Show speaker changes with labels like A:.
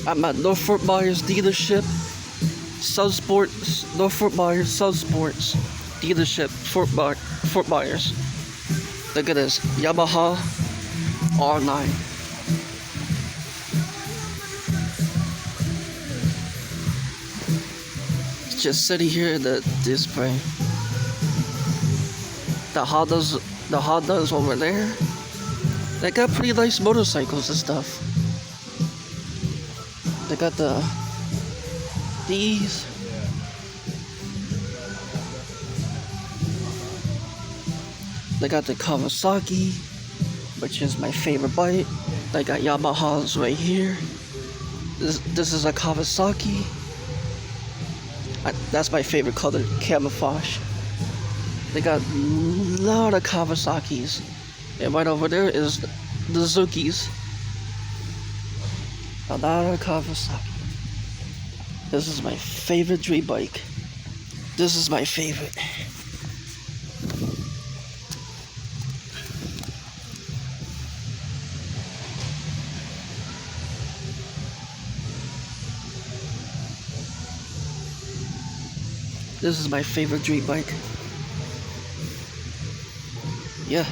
A: I'm at North Myers dealership, Sunsport, North Myers Sunsports dealership, Fort Myers. Look at this, Yamaha R9. It's just sitting here in the display. The Hondas over there. They got pretty nice motorcycles and stuff. They got these. They got the Kawasaki, which is my favorite bike. They got Yamahas right here. This is a Kawasaki. That's my favorite color, camouflage. They got a lot of Kawasaki's. And right over there is the Zukis. A lot of Kawasaki. This is my favorite dream bike. This is my favorite. This is my favorite dream bike. Yeah.